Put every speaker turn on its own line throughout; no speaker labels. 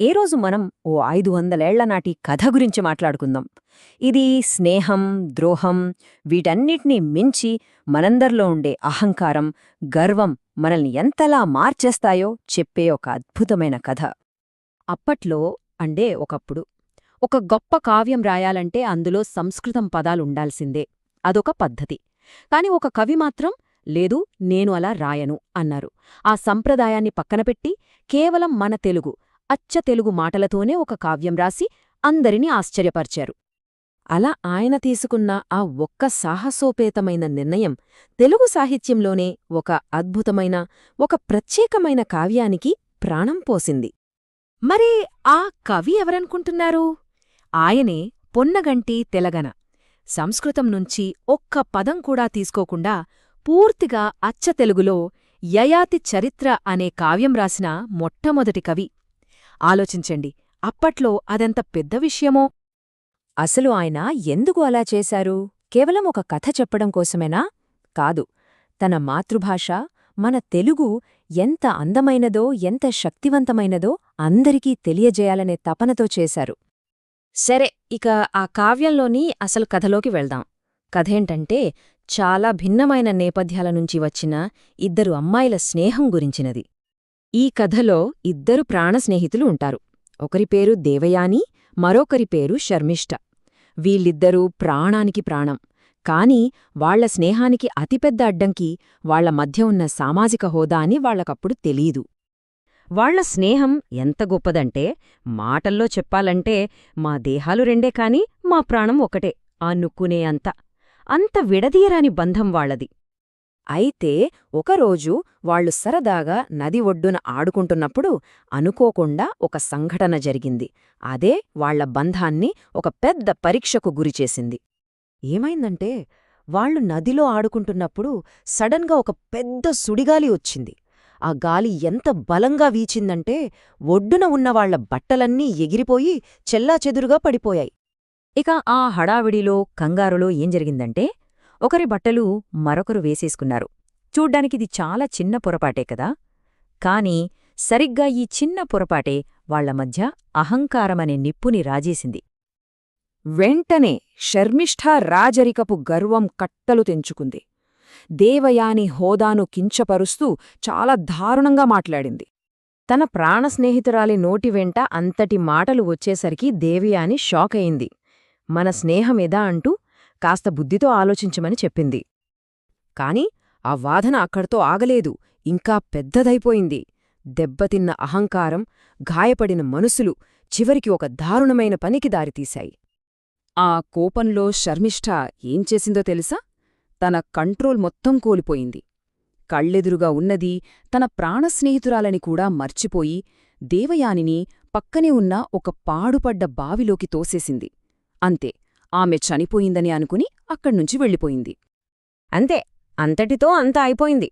ఏ రోజు మనం ఓ 500 ఏళ్ల నాటి కథ గురించి మాట్లాడుకుందాం. ఇది స్నేహం, ద్రోహం వీటన్నిటినీ మించి మనందరిలో ఉండే అహంకారం, గర్వం మనల్ని ఎంతలా మార్చేస్తాయో చెప్పే ఒక అద్భుతమైన కథ. అప్పట్లో ఒకప్పుడు ఒక గొప్ప కావ్యం రాయాలంటే అందులో సంస్కృతం పదాలుండాల్సిందే. అదొక పద్ధతి. కాని ఒక కవి మాత్రం లేదు, నేను అలా రాయను అన్నారు. ఆ సంప్రదాయాన్ని పక్కనపెట్టి కేవలం మన తెలుగు, అచ్చ తెలుగు మాటలతోనే ఒక కావ్యం రాసి అందరినీ ఆశ్చర్యపర్చారు. అలా ఆయన తీసుకున్న ఆ ఒక్క సాహసోపేతమైన నిర్ణయం తెలుగు సాహిత్యంలోనే ఒక అద్భుతమైన, ఒక ప్రత్యేకమైన కావ్యానికి ప్రాణం పోసింది. మరి ఆ కవి ఎవరనుకుంటున్నారు? ఆయనే పొన్నగంటి తెలగన. సంస్కృతం నుంచి ఒక్క పదం కూడా తీసుకోకుండా పూర్తిగా అచ్చ తెలుగులో యయాతి చరిత్ర అనే కావ్యం రాసిన మొట్టమొదటి కవి. ఆలోచించండి, అప్పట్లో అదెంత పెద్ద విషయమో. అసలు ఆయన ఎందుకు అలా చేశారు? కేవలం ఒక కథ చెప్పడం కోసమేనా? కాదు. తన మాతృభాష, మన తెలుగు ఎంత అందమైనదో, ఎంత శక్తివంతమైనదో అందరికీ తెలియజేయాలనే తపనతో చేశారు. సరే, ఇక ఆ కావ్యంలోని అసలు కథలోకి వెళ్దాం. కథేంటంటే చాలా భిన్నమైన నేపథ్యాల నుంచి వచ్చిన ఇద్దరు అమ్మాయిల స్నేహం గురించినది. ఈ కథలో ఇద్దరు ప్రాణస్నేహితులు ఉంటారు. ఒకరి పేరు దేవయాని, మరొకరి పేరు శర్మిష్ఠ. వీళ్ళిద్దరూ ప్రాణానికి ప్రాణం. కాని వాళ్ల స్నేహానికి అతిపెద్ద అడ్డంకి వాళ్ల మధ్య ఉన్న సామాజిక హోదా అని వాళ్లకప్పుడు తెలీదు. వాళ్ల స్నేహం ఎంత గొప్పదంటే, మాటల్లో చెప్పాలంటే మా దేహాలు రెండే కాని మా ప్రాణం ఒకటే అనుకునే అంత విడదీయరాని బంధం వాళ్లది. అయితే ఒకరోజు వాళ్లు సరదాగా నది ఒడ్డున ఆడుకుంటున్నప్పుడు అనుకోకుండా ఒక సంఘటన జరిగింది. అదే వాళ్ల బంధాన్ని ఒక పెద్ద పరీక్షకు గురిచేసింది. ఏమైందంటే, వాళ్లు నదిలో ఆడుకుంటున్నప్పుడు సడన్గా ఒక పెద్ద సుడిగాలి వచ్చింది. ఆ గాలి ఎంత బలంగా వీచిందంటే ఒడ్డున ఉన్నవాళ్ల బట్టలన్నీ ఎగిరిపోయి చెల్లాచెదురుగా పడిపోయాయి. ఇక ఆ హడావిడిలో, కంగారులో ఏం జరిగిందంటే, ఒకరి బట్టలు మరొకరు వేసేసుకున్నారు. చూడ్డానికిది చాలా చిన్న పొరపాటే కదా. కాని సరిగ్గా ఈ చిన్న పొరపాటే వాళ్ల మధ్య అహంకారమనే నిప్పుని రాజేసింది. వెంటనే శర్మిష్ఠ రాజరికపు గర్వం కట్టలు తెంచుకుంది. దేవయాని హోదాను కించపరుస్తూ చాలా దారుణంగా మాట్లాడింది. తన ప్రాణస్నేహితురాలి నోటివెంట అంతటి మాటలు వచ్చేసరికి దేవయాని షాకయింది. మన స్నేహమేదా అంటూ కాస్త బుద్ధితో ఆలోచించమని చెప్పింది. కాని ఆ వాదన అక్కడితో ఆగలేదు, ఇంకా పెద్దదైపోయింది. దెబ్బతిన్న అహంకారం, గాయపడిన మనసులు చివరికి ఒక దారుణమైన పనికి దారితీశాయి. ఆ కోపంలో శర్మిష్ఠ ఏం చేసిందో తెలుసా? తన కంట్రోల్ మొత్తం కోల్పోయింది. కళ్ళెదురుగా ఉన్నది తన ప్రాణస్నేహితురాలని కూడా మర్చిపోయి దేవయానిని పక్కనే ఉన్న ఒక పాడుపడ్డ బావిలోకి తోసేసింది. అంతే, ఆమె చనిపోయిందని అనుకుని అక్కడ్నుంచి వెళ్ళిపోయింది. అంతే, అంతటితో అంతా అయిపోయింది.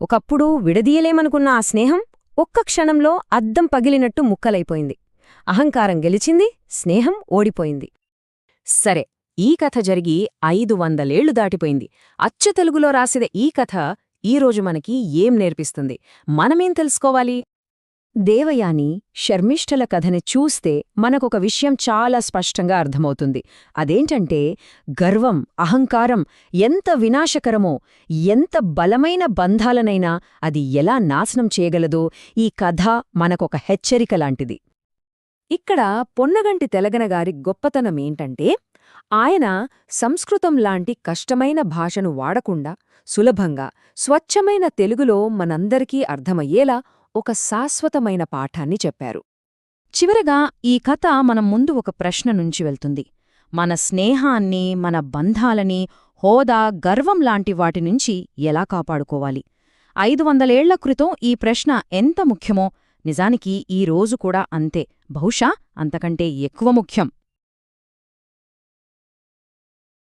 ఒకప్పుడు విడదీయలేమనుకున్న ఆ స్నేహం ఒక్క క్షణంలో అద్దం పగిలినట్టు ముక్కలైపోయింది. అహంకారం గెలిచింది, స్నేహం ఓడిపోయింది. సరే, ఈ కథ జరిగి 500 ఏళ్లు దాటిపోయింది. అచ్చ తెలుగులో రాసిన ఈ కథ ఈరోజు మనకి ఏం నేర్పిస్తుంది? మనమేం తెలుసుకోవాలి? దేవయాని, శర్మిష్ఠల కథని చూస్తే మనకొక విషయం చాలా స్పష్టంగా అర్థమవుతుంది. అదేంటంటే, గర్వం, అహంకారం ఎంత వినాశకరమో, ఎంత బలమైన బంధాలనైనా అది ఎలా నాశనం చేయగలదో ఈ కథ మనకొక హెచ్చరిక లాంటిది. ఇక్కడ పొన్నగంటి తెలగనగారి గొప్పతనమేంటంటే, ఆయన సంస్కృతం లాంటి కష్టమైన భాషను వాడకుండా సులభంగా, స్వచ్ఛమైన తెలుగులో మనందరికీ అర్థమయ్యేలా ఒక శాశ్వతమైన పాఠాన్ని చెప్పారు. చివరగా ఈ కథ మనం ముందు ఒక ప్రశ్న నుంచి వెళ్తుంది. మన స్నేహాన్ని, మన బంధాలని, హోదా, గర్వం లాంటి వాటినుంచి ఎలా కాపాడుకోవాలి? 500 ఏళ్ల క్రితం ఈ ప్రశ్న ఎంత ముఖ్యమో నిజానికి ఈ రోజు కూడా అంతే, బహుశా అంతకంటే ఎక్కువ ముఖ్యం.